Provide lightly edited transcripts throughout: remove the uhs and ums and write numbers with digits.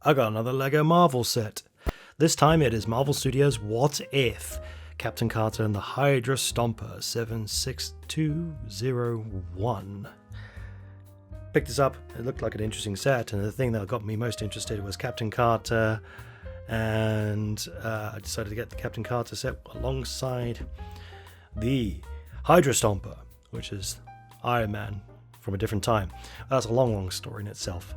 I got another LEGO Marvel set. This time it is Marvel Studios' What If? Captain Carter and the Hydra Stomper 76201. Picked this up, it looked like an interesting set, and the thing that got me most interested was Captain Carter, and I decided to get the Captain Carter set alongside the Hydra Stomper, which is Iron Man from a different time. That's a long story in itself.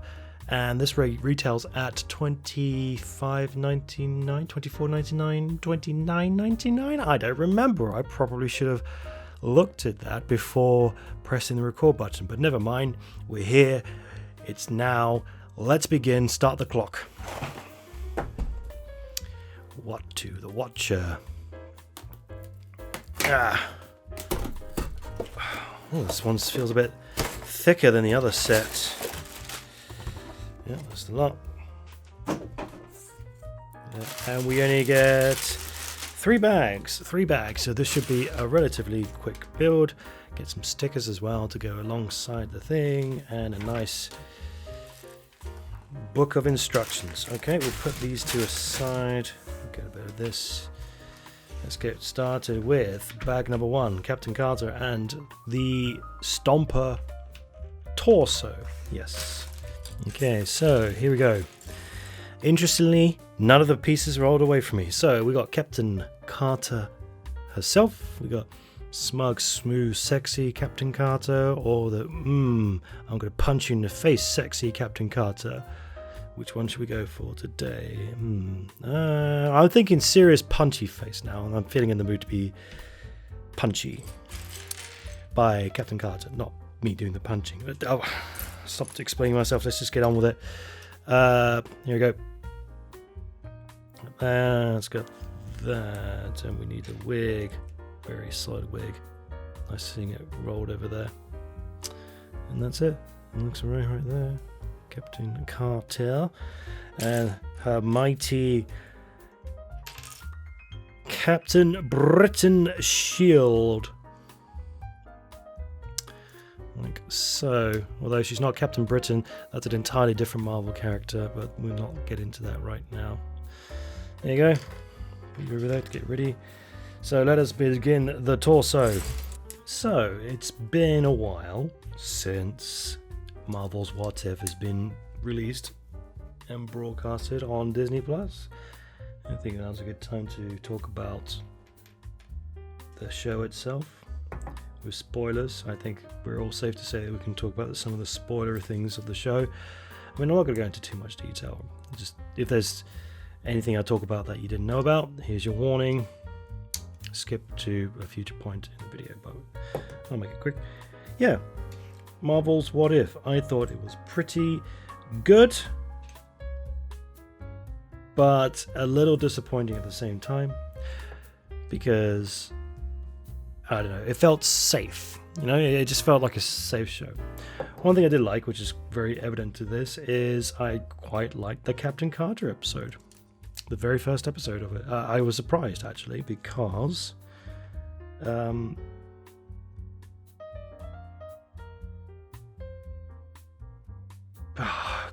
And this retails at $25.99, $24.99, $29.99. I don't remember. I probably should have looked at that before pressing the record button, but never mind. We're here. It's now. Let's begin. Start the clock. What to the Watcher? Oh, this one feels a bit thicker than the other set. Yeah, that's the lot. Yeah, and we only get 3 bags. 3 bags, so this should be a relatively quick build. Get some stickers as well to go alongside the thing, and a nice book of instructions. Okay, we'll put these two aside. Get a bit of this. Let's get started with bag number 1, Captain Carter and the Stomper torso. Yes. Okay, so here we go. Interestingly, none of the pieces rolled away from me. So we got Captain Carter herself. We got smug, smooth, sexy Captain Carter, or the I'm going to punch you in the face, sexy Captain Carter. Which one should we go for today? I'm thinking serious punchy face now, and I'm feeling in the mood to be punchy by Captain Carter. Not me doing the punching. But, stopped explaining myself. Let's just get on with it. Here we go. Let's go that, and we need a wig. Very solid wig. Nice seeing it rolled over there. And that's it. It looks right there. Captain Carter and her mighty Captain Britain shield. Like so. Although she's not Captain Britain, that's an entirely different Marvel character, but we'll not get into that right now. There you go. Put you over there to get ready. So let us begin the torso. So it's been a while since Marvel's What If has been released and broadcasted on Disney Plus. I think now's a good time to talk about the show itself. With spoilers, I think we're all safe to say that we can talk about some of the spoiler things of the show. I mean, I'm not going to go into too much detail. Just if there's anything I talk about that you didn't know about, here's your warning. Skip to a future point in the video, but I'll make it quick. Yeah, Marvel's What If. I thought it was pretty good, but a little disappointing at the same time, because I don't know, it felt safe. You know, it just felt like a safe show. One thing I did like, which is very evident to this, is I quite liked the Captain Carter episode. The very first episode of it. I was surprised, actually, because I've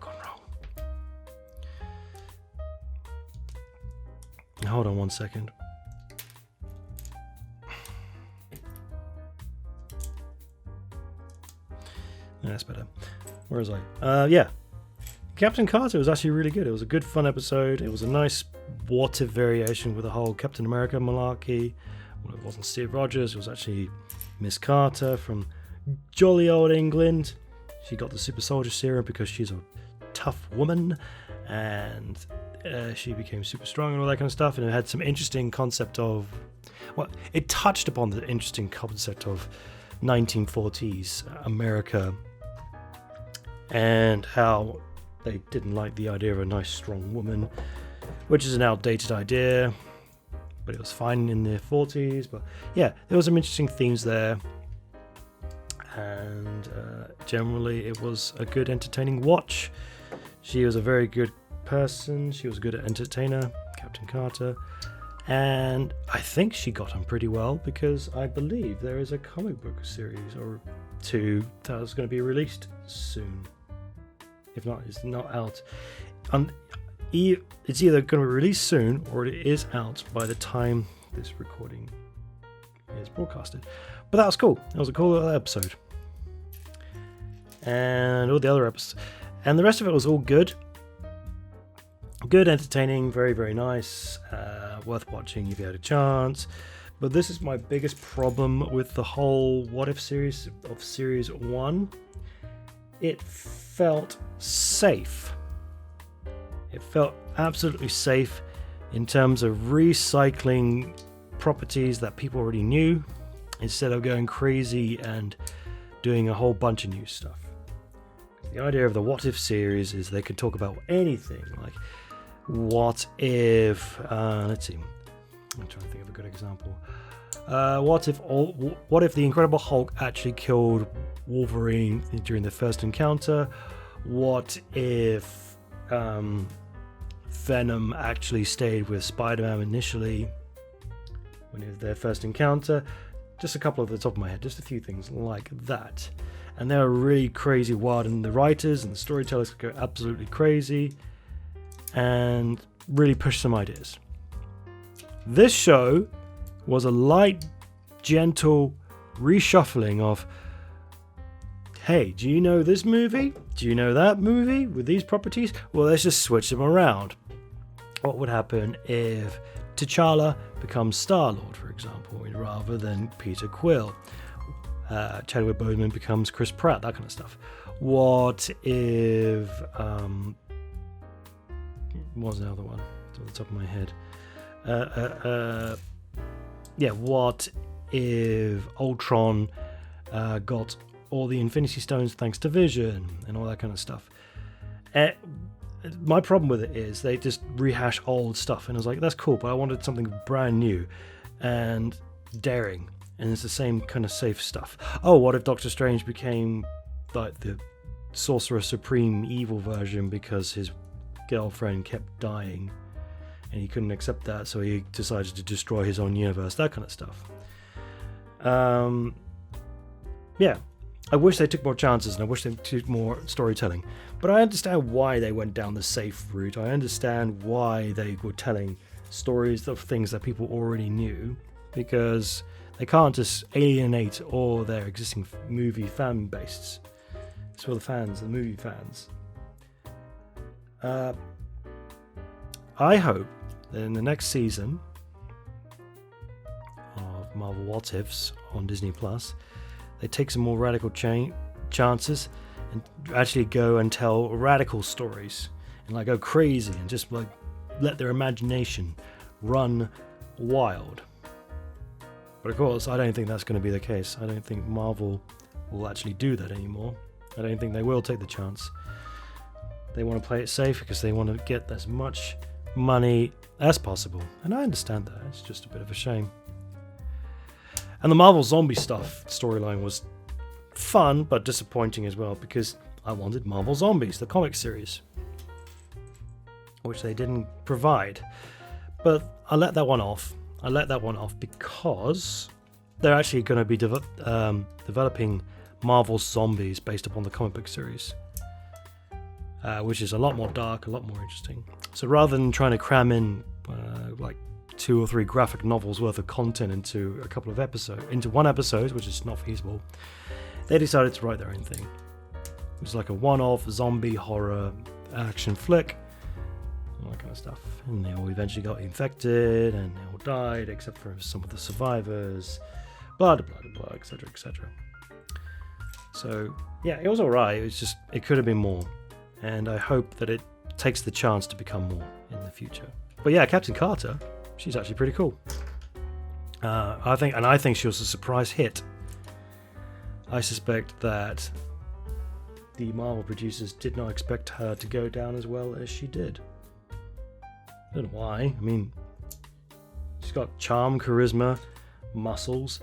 gone wrong. Hold on one second. That's better. Where was I? Yeah. Captain Carter was actually really good. It was a good, fun episode. It was a nice What If variation with the whole Captain America malarkey. Well, it wasn't Steve Rogers. It was actually Miss Carter from jolly old England. She got the super soldier serum because she's a tough woman, and she became super strong and all that kind of stuff. And it had some interesting concept of, well, it touched upon the interesting concept of 1940s America and how they didn't like the idea of a nice strong woman, which is an outdated idea, but it was fine in the 40s. But yeah, there was some interesting themes there, and generally it was a good entertaining watch. She was a very good person. She was a good entertainer, Captain Carter, and I think she got on pretty well, because I believe there is a comic book series or 2 that is going to be released soon. If not, it's not out. It's either going to be released soon or it is out by the time this recording is broadcasted. But that was cool. That was a cool little episode. And all the other episodes. And the rest of it was all good. Good, entertaining, very, very nice. Worth watching if you had a chance. But this is my biggest problem with the whole What If series of Series 1. It felt safe. It felt absolutely safe in terms of recycling properties that people already knew instead of going crazy and doing a whole bunch of new stuff. The idea of the What If series is they can talk about anything. Like, what if... let's see. I'm trying to think of a good example. What if the Incredible Hulk actually killed Wolverine during the first encounter? What if Venom actually stayed with Spider-Man initially when it was their first encounter? Just a couple off the top of my head, just a few things like that. And they were really crazy wild, and the writers and the storytellers could go absolutely crazy and really push some ideas. This show was a light, gentle reshuffling of, hey, do you know this movie? Do you know that movie with these properties? Well, let's just switch them around. What would happen if T'Challa becomes Star-Lord, for example, rather than Peter Quill? Chadwick Boseman becomes Chris Pratt, that kind of stuff. What if... what was the other one? It's on the top of my head. What if Ultron got all the Infinity Stones thanks to Vision and all that kind of stuff? My problem with it is they just rehash old stuff, and I was like, that's cool, but I wanted something brand new and daring, and it's the same kind of safe stuff. Oh, what if Doctor Strange became like the Sorcerer Supreme evil version because his girlfriend kept dying and he couldn't accept that, so he decided to destroy his own universe, that kind of stuff. I wish they took more chances, and I wish they took more storytelling. But I understand why they went down the safe route. I understand why they were telling stories of things that people already knew, because they can't just alienate all their existing movie fan bases. It's for the fans, the movie fans. I hope that in the next season of Marvel What Ifs on Disney Plus, they take some more radical chances and actually go and tell radical stories and like go crazy and just like let their imagination run wild. But of course, I don't think that's going to be the case. I don't think Marvel will actually do that anymore. I don't think they will take the chance. They want to play it safe because they want to get as much money as possible. And I understand that. It's just a bit of a shame. And the Marvel zombie stuff storyline was fun but disappointing as well, because I wanted Marvel Zombies, the comic series, which they didn't provide. But I let that one off. Because they're actually going to be developing Marvel Zombies based upon the comic book series, which is a lot more dark, a lot more interesting. So rather than trying to cram in like 2 or 3 graphic novels worth of content into one episode, which is not feasible, they decided to write their own thing. It was like a one-off zombie horror action flick, all that kind of stuff. And they all eventually got infected and they all died, except for some of the survivors, blah blah blah blah, etc. etc. So yeah, it was alright. It could have been more, and I hope that it takes the chance to become more in the future. But yeah, Captain Carter, she's actually pretty cool. I think she was a surprise hit. I suspect that the Marvel producers did not expect her to go down as well as she did. I don't know why. I mean, she's got charm, charisma, muscles.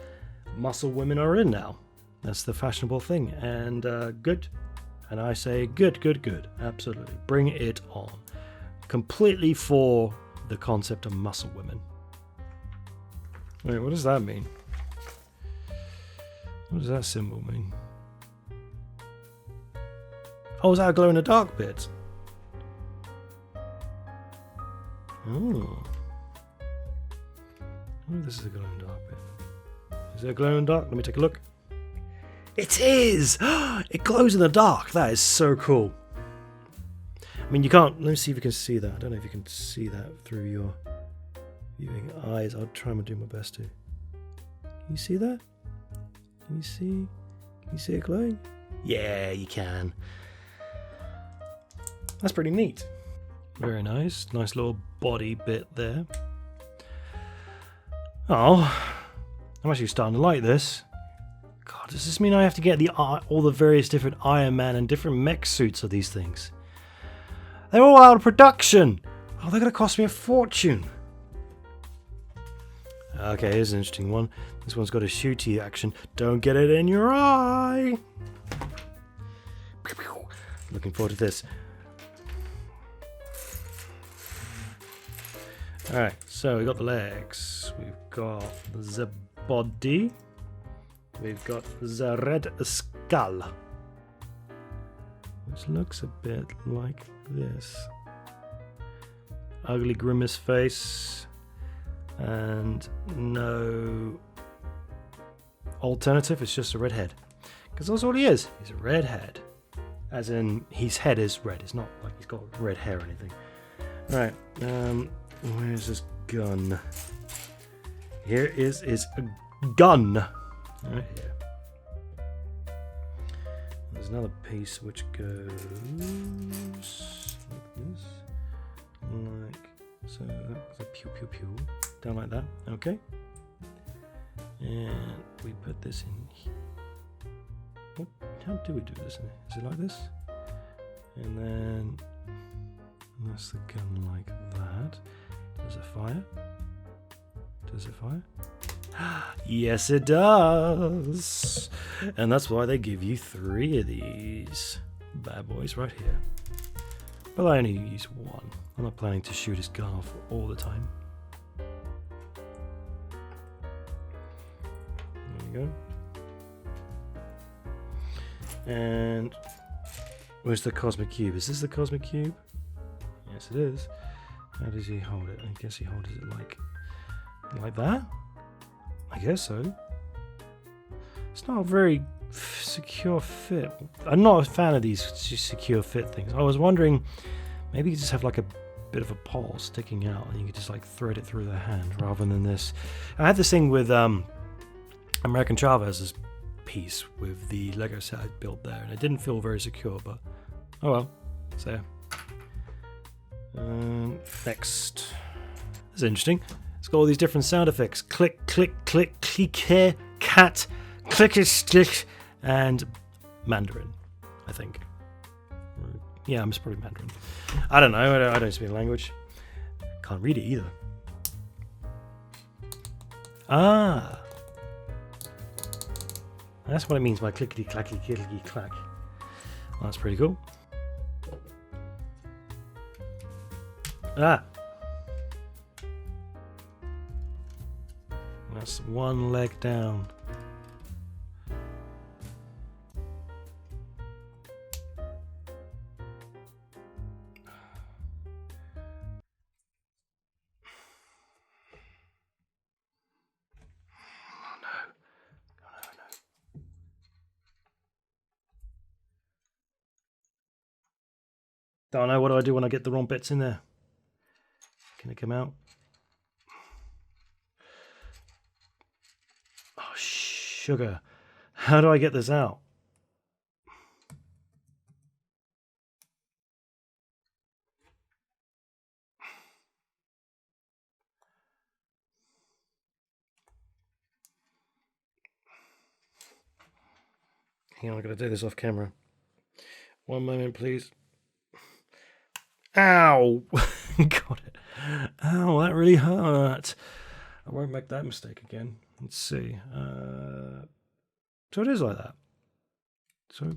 Muscle women are in now. That's the fashionable thing. And good. And I say good. Absolutely. Bring it on. Completely for the concept of muscle women. Wait, what does that mean? What does that symbol mean? Oh, is that a glow in the dark bit? Oh. Oh, this is a glow in the dark bit. Is there a glow in the dark? Let me take a look. It is! It glows in the dark. That is so cool. I mean, you can't... Let me see if you can see that. I don't know if you can see that through your viewing eyes. I'll try and do my best to. Can you see that? Can you see? Can you see it glowing? Yeah, you can. That's pretty neat. Very nice. Nice little body bit there. Oh, I'm actually starting to like this. God, does this mean I have to get all the various different Iron Man and different mech suits of these things? They're all out of production! Oh, they're going to cost me a fortune. Okay, here's an interesting one. This one's got a shooty action. Don't get it in your eye! Looking forward to this. Alright, so we've got the legs. We've got the body. We've got the red skull, which looks a bit like this. Ugly grimace face, and no alternative, it's just a red head. Because that's all he is, he's a red head. As in, his head is red, it's not like he's got red hair or anything. Right, where's his gun? Here is his gun. Right here. There's another piece which goes like this, like so. That's a pew pew pew down like that. Okay, and we put this in here. How do we do this? Is it like this? And then that's the gun like that. Does it fire? Does it fire? Yes, it does. And that's why they give you 3 of these bad boys right here. But I only use 1. I'm not planning to shoot his gun off all the time. There we go. And where's the cosmic cube? Is this the cosmic cube? Yes, it is. How does he hold it? I guess he holds it like that? I guess so. It's not a very secure fit. I'm not a fan of these secure fit things. I was wondering, maybe you just have like a bit of a pole sticking out and you could just like thread it through the hand rather than this. I had this thing with American Chavez's piece with the Lego set I built there, and it didn't feel very secure, but oh well. So next. This is interesting. It's got all these different sound effects. Click, click, click, click, cat, click, stick, and Mandarin, I think. Yeah, it's probably Mandarin. I don't know. I don't speak the language. Can't read it either. Ah. That's what it means by clickety clacky clickety clack. Well, that's pretty cool. Ah. That's 1 leg down. Don't know, what do I do when I get the wrong bits in there? Can it come out? Oh, sugar. How do I get this out? Hang on, I'm going to do this off camera. 1 moment, please. Ow! Got it. Ow, that really hurt. I won't make that mistake again. Let's see. So it is like that. So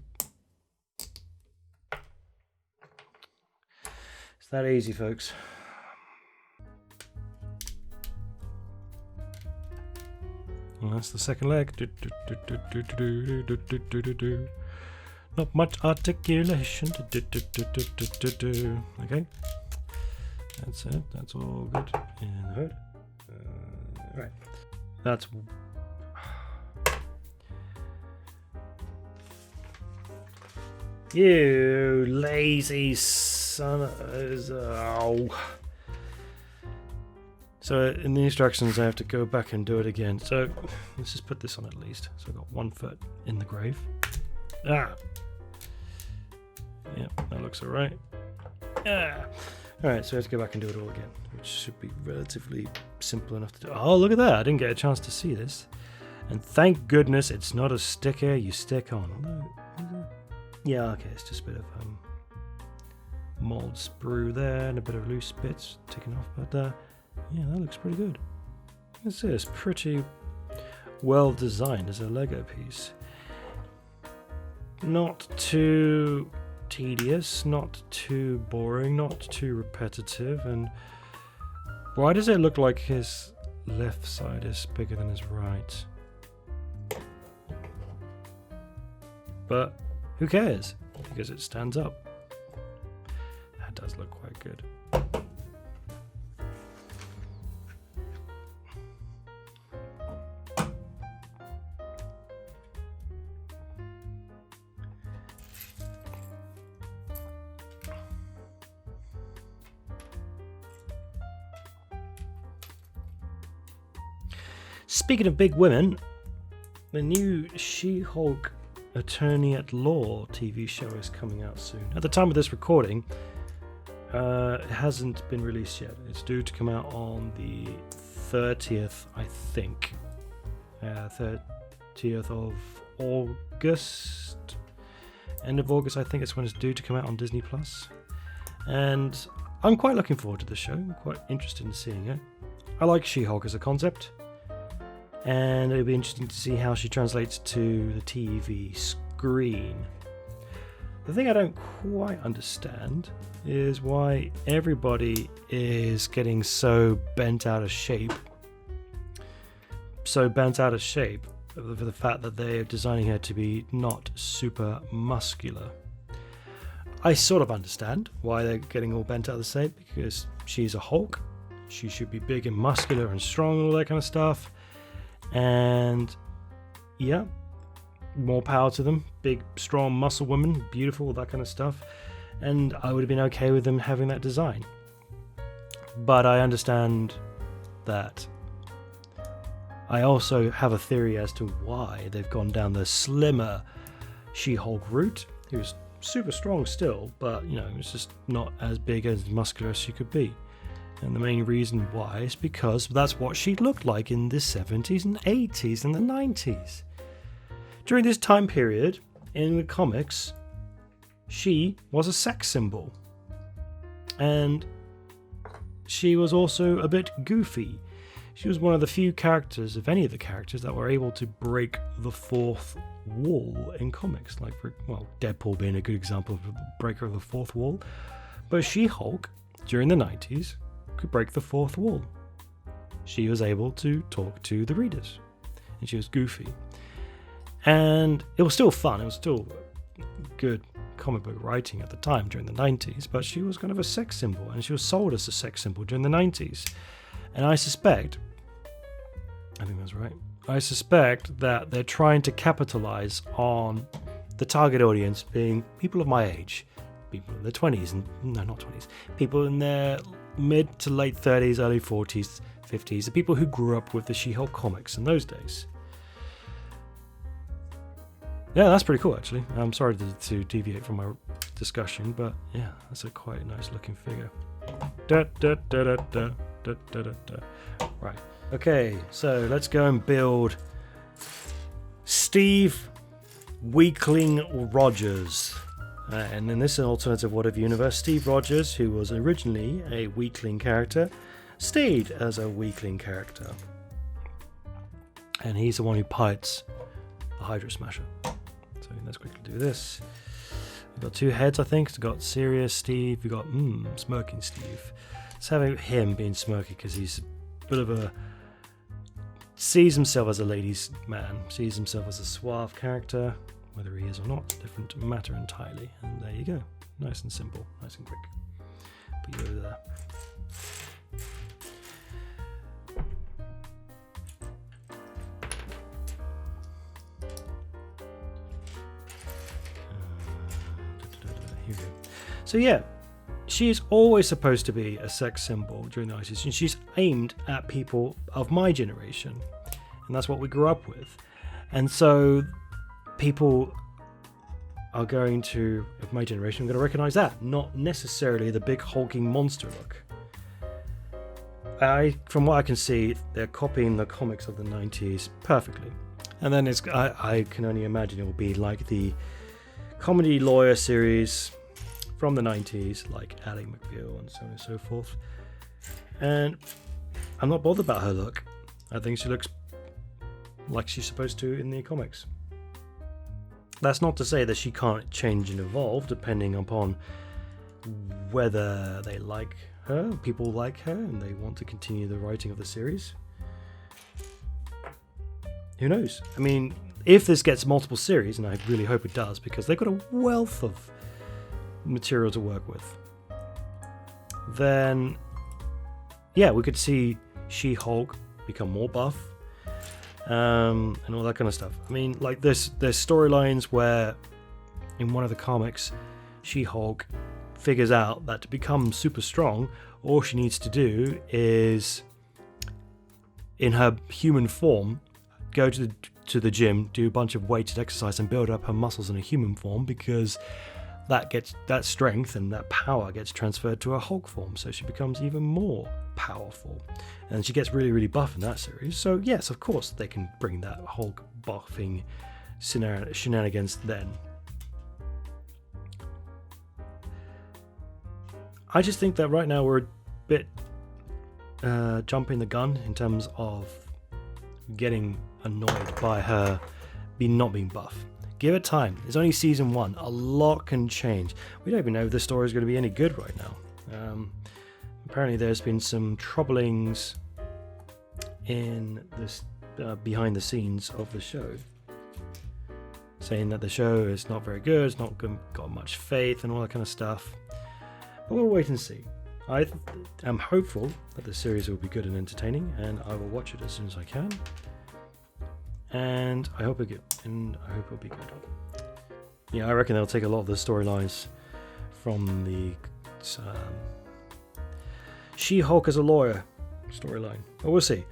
it's that easy, folks. And that's the second leg. Not much articulation. Okay. That's it. That's all good in the hood. Right. That's... You lazy son of... Oh. So in the instructions I have to go back and do it again. So let's just put this on at least. So I've got 1 foot in the grave. Ah! Yeah, that looks alright. Ah! Alright, so I have to go back and do it all again, which should be relatively simple enough to do. Oh, look at that! I didn't get a chance to see this. And thank goodness it's not a sticker you stick on. Although, yeah, okay, it's just a bit of mold sprue there and a bit of loose bits taken off, but yeah, that looks pretty good. This is pretty well designed as a Lego piece. Not too tedious, not too boring, not too repetitive. And why does it look like his left side is bigger than his right? But who cares? Because it stands up. That does look quite good. Speaking of big women, the new She-Hulk Attorney at Law TV show is coming out soon. At the time of this recording, it hasn't been released yet. It's due to come out on the 30th, I think. 30th of August. End of August, I think it's when it's due to come out on Disney+. And I'm quite looking forward to the show. I'm quite interested in seeing it. I like She-Hulk as a concept. And it'll be interesting to see how she translates to the TV screen. The thing I don't quite understand is why everybody is getting so bent out of shape. For the fact that they're designing her to be not super muscular. I sort of understand why they're getting all bent out of shape, because she's a Hulk. She should be big and muscular and strong and all that kind of stuff. And yeah, more power to them. Big, strong, muscle women, beautiful, that kind of stuff. And I would have been okay with them having that design. But I understand that. I also have a theory as to why they've gone down the slimmer She-Hulk route, who's super strong still, but you know, it's just not as big as muscular as she could be. And the main reason why is because that's what she looked like in the 70s and 80s and the 90s. During this time period, in the comics, she was a sex symbol. And she was also a bit goofy. She was one of the few characters, if any of the characters, that were able to break the fourth wall in comics. Like, well, Deadpool being a good example of a breaker of the fourth wall. But She-Hulk, during the 90s, could break the fourth wall. She was able to talk to the readers, and she was goofy, and it was still fun. It was still good comic book writing at the time during the 90s, but she was kind of a sex symbol, and she was sold as a sex symbol during the 90s. And I think that's right, I suspect that they're trying to capitalize on the target audience being people of my age, people in their 20s, and no, not 20s, people in their mid to late 30s, early 40s, 50s, the people who grew up with the She-Hulk comics in those days. Yeah, that's pretty cool, actually. I'm sorry to deviate from my discussion, but yeah, that's a quite nice looking figure. Right, okay, so let's go and build Steve Weakling Rogers. And in this alternative What If universe, Steve Rogers, who was originally a weakling character, stayed as a weakling character. And he's the one who pilots the Hydra Smasher. So let's quickly do this. We've got 2 heads, I think. We've got Serious Steve. We've got Smirking Steve. Let's have him being smirky because he's a bit of a... sees himself as a ladies' man. Sees himself as a suave character Whether he is or not, different matter entirely. And there you go. Nice and simple, nice and quick. Put you over there. Here we go. So yeah, she is always supposed to be a sex symbol during the 90s, and she's aimed at people of my generation, and that's what we grew up with. And so people are going to, of my generation, are going to recognize that, not necessarily the big hulking monster look. From what I can see, they're copying the comics of the 90s perfectly. And then I can only imagine it will be like the comedy lawyer series from the 90s, like Ally McBeal and so on and so forth. And I'm not bothered about her look. I think she looks like she's supposed to in the comics. That's not to say that she can't change and evolve depending upon whether they like her, people like her, and they want to continue the writing of the series. Who knows? I mean, if this gets multiple series, and I really hope it does, because they've got a wealth of material to work with, then yeah, we could see She-Hulk become more buff, and all that kind of stuff. I mean, like there's storylines where in one of the comics, She-Hulk figures out that to become super strong, all she needs to do is, in her human form, go to the gym, do a bunch of weighted exercise, and build up her muscles in a human form, because that strength and that power gets transferred to her Hulk form, so she becomes even more powerful, and she gets really, really buff in that series. So yes, of course they can bring that Hulk buffing shenanigans then. I just think that right now we're a bit jumping the gun in terms of getting annoyed by her not being buff. Give it time. It's only season 1. A lot can change. We don't even know if the story is going to be any good right now. Apparently there's been some troublings in this behind the scenes of the show, saying that the show is not very good, it's not got much faith and all that kind of stuff. But we'll wait and see. I am hopeful that the series will be good and entertaining, and I will watch it as soon as I can. And I hope it'll be good. Yeah, I reckon they'll take a lot of the storylines from the She-Hulk as a lawyer storyline. But we'll see.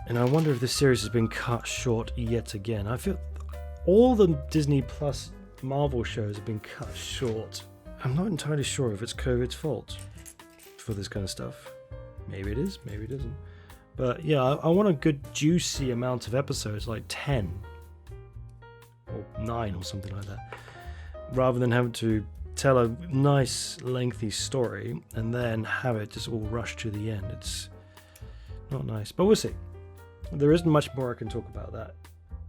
And I wonder if this series has been cut short yet again. I feel all the Disney Plus Marvel shows have been cut short. I'm not entirely sure if it's COVID's fault for this kind of stuff. Maybe it is, maybe it isn't. But yeah, I want a good juicy amount of episodes, like 10 or 9 or something like that, rather than having to tell a nice lengthy story and then have it just all rushed to the end. It's not nice, but we'll see. There isn't much more I can talk about that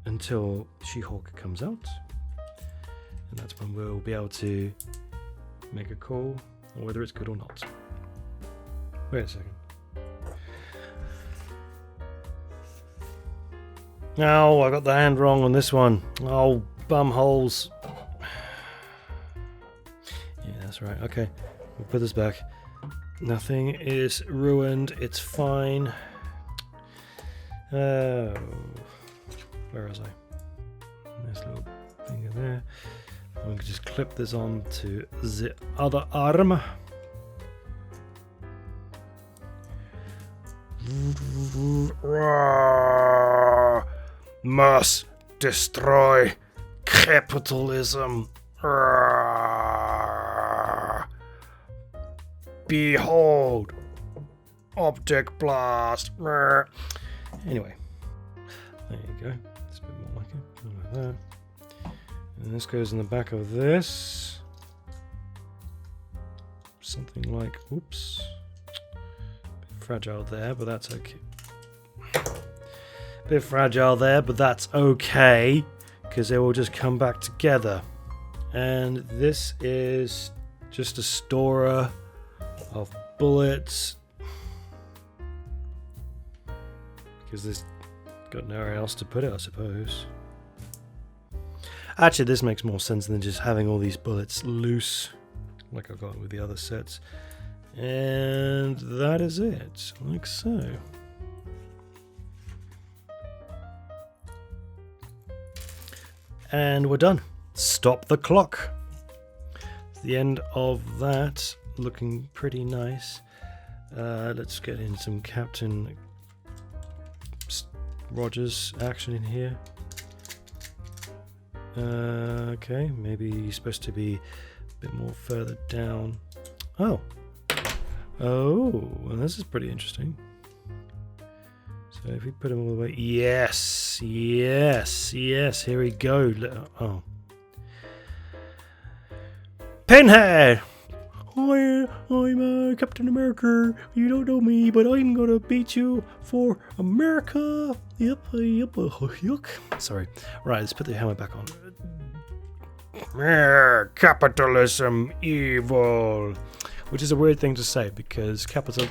until She-Hulk comes out, and that's when we'll be able to make a call on whether it's good or not. Wait a second. No, I got the hand wrong on this one. Oh, bum holes. Yeah, that's right. Okay, we'll put this back. Nothing is ruined. It's fine. Oh, where was I? Nice little finger there. We can just clip this on to the other arm. Must destroy capitalism. Behold, object blast. Anyway, there you go. It's a bit more like it. Like that. And this goes in the back of this. Something like, oops. Bit fragile there, but that's okay. Bit fragile there, but that's okay, because they will just come back together. And this is just a storer of bullets, because there's got nowhere else to put it, I suppose. Actually, this makes more sense than just having all these bullets loose, like I've got with the other sets. And that is it, like so. And we're done. Stop the clock. It's the end of that. Looking pretty nice. Let's get in some Captain Rogers action in here. Okay, maybe he's supposed to be a bit more further down. Oh, well, this is pretty interesting. So if we put him all the way, yes, here we go. Oh, Pinhead. Hi, I'm Captain America. You don't know me, but I'm gonna beat you for America. Yep. Sorry. Right, let's put the helmet back on. Capitalism, evil. Which is a weird thing to say because capital.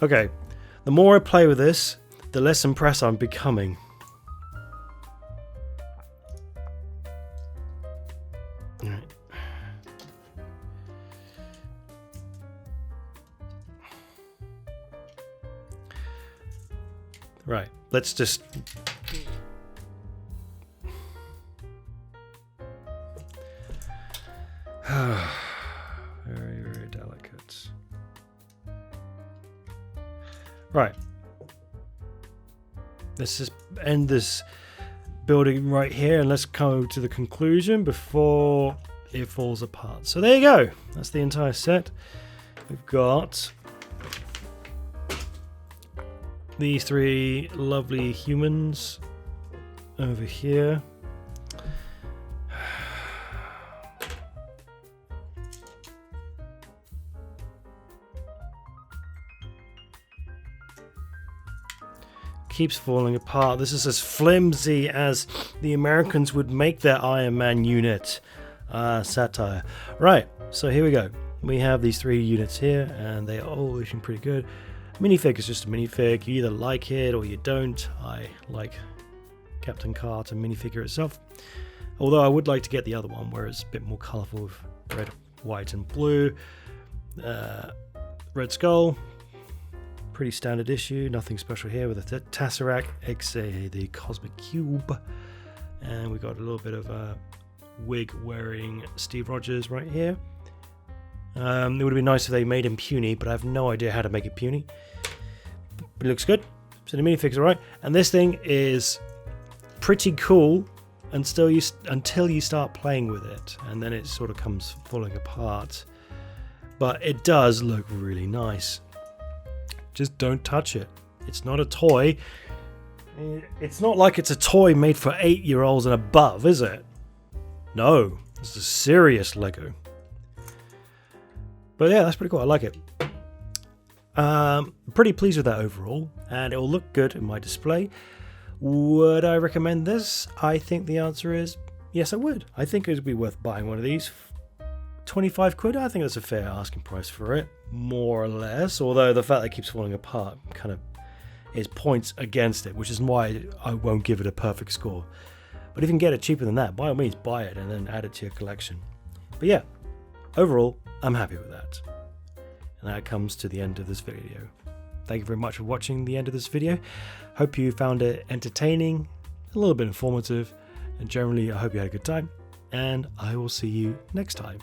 Okay, the more I play with this, the less impressed I'm becoming. Right, let's just... Very, very delicate. Right. Let's just end this building right here and let's come to the conclusion before it falls apart. So there you go. That's the entire set. We've got these three lovely humans over here. Keeps falling apart. This is as flimsy as the Americans would make their Iron Man unit. Satire. Right, so here we go. We have these three units here and they are all looking pretty good. Minifig is just a minifig. You either like it or you don't. I like Captain Cartper minifigure itself. Although I would like to get the other one where it's a bit more colourful with red, white and blue. Red Skull. Pretty standard issue, nothing special here with a Tesseract, aka the Cosmic Cube. And we got a little bit of a wig wearing Steve Rogers right here. It would have been nice if they made him puny, but I have no idea how to make it puny. But it looks good. So the minifig's alright. And this thing is pretty cool until you start playing with it. And then it sort of comes falling apart. But it does look really nice. Just don't touch it. It's not a toy. It's not like it's a toy made for 8-year-olds and above, is it? No. It's a serious Lego. But yeah, that's pretty cool. I like it. Pretty pleased with that overall. And it will look good in my display. Would I recommend this? I think the answer is yes, I would. I think it would be worth buying one of these. 25 quid, I think that's a fair asking price for it, more or less, although the fact that it keeps falling apart kind of is points against it, which is why I won't give it a perfect score. But if you can get it cheaper than that, by all means buy it and then add it to your collection. But yeah, overall, I'm happy with that. And that comes to the end of this video. Thank you very much for watching the end of this video. Hope you found it entertaining, a little bit informative, and generally I hope you had a good time, and I will see you next time.